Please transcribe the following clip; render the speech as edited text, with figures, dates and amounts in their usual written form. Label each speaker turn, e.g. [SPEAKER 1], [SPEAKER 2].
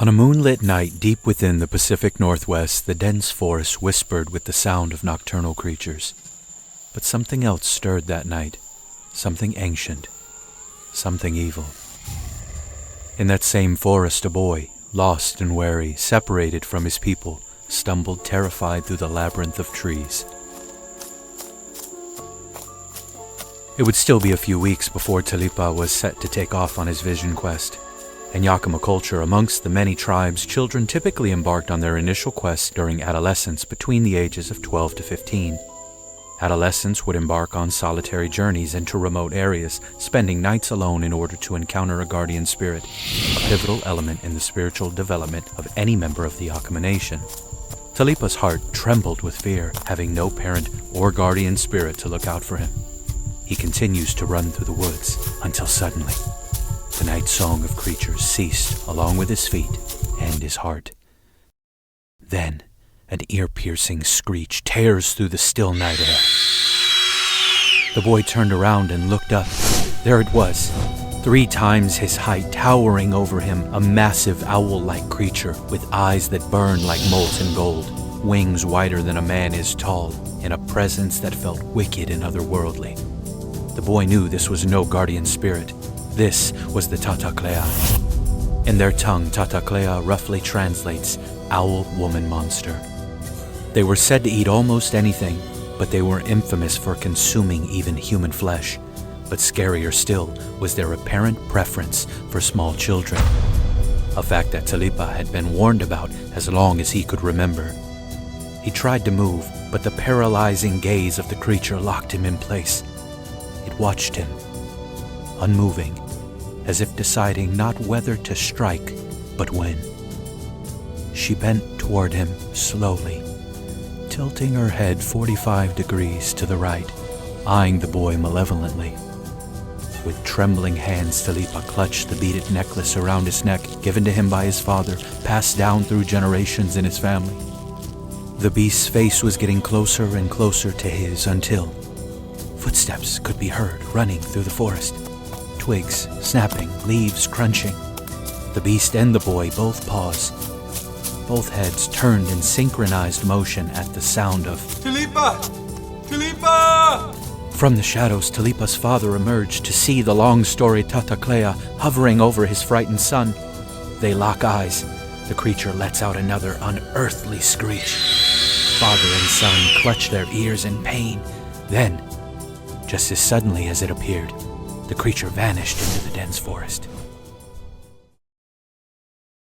[SPEAKER 1] On a moonlit night deep within the Pacific Northwest, the dense forest whispered with the sound of nocturnal creatures. But something else stirred that night, something ancient, something evil. In that same forest, a boy, lost and wary, separated from his people, stumbled terrified through the labyrinth of trees. It would still be a few weeks before Tah-Tah-Kle Ah was set to take off on his vision quest. In Yakima culture, amongst the many tribes, children typically embarked on their initial quest during adolescence between the ages of 12 to 15. Adolescents would embark on solitary journeys into remote areas, spending nights alone in order to encounter a guardian spirit, a pivotal element in the spiritual development of any member of the Yakima Nation. Tah-Tah-Kle Ah's heart trembled with fear, having no parent or guardian spirit to look out for him. He continues to run through the woods until suddenly, the night song of creatures ceased along with his feet and his heart. Then, an ear-piercing screech tears through the still night air. The boy turned around and looked up. There it was, 3 times his height, towering over him, a massive owl-like creature with eyes that burned like molten gold, wings wider than a man is tall, and a presence that felt wicked and otherworldly. The boy knew this was no guardian spirit. This was the Tah-Tah-Kle Ah. In their tongue, Tah-Tah-Kle Ah roughly translates owl woman monster. They were said to eat almost anything, but they were infamous for consuming even human flesh. But scarier still was their apparent preference for small children, a fact that Tah-Tah-Kle Ah had been warned about as long as he could remember. He tried to move, but the paralyzing gaze of the creature locked him in place. It watched him, unmoving, as if deciding not whether to strike, but when. She bent toward him slowly, tilting her head 45 degrees to the right, eyeing the boy malevolently. With trembling hands, Tah-Tah-Kle Ah clutched the beaded necklace around his neck, given to him by his father, passed down through generations in his family. The beast's face was getting closer and closer to his until footsteps could be heard running through the forest. Twigs snapping, leaves crunching. The beast and the boy both paused. Both heads turned in synchronized motion at the sound of
[SPEAKER 2] Tah-Tah-Kle Ah! Tah-Tah-Kle Ah!
[SPEAKER 1] From the shadows, Tah-Tah-Kle Ah's father emerged to see the long-storied Tah-Tah-Kle Ah hovering over his frightened son. They lock eyes. The creature lets out another unearthly screech. Father and son clutch their ears in pain. Then, just as suddenly as it appeared, the creature vanished into the dense forest.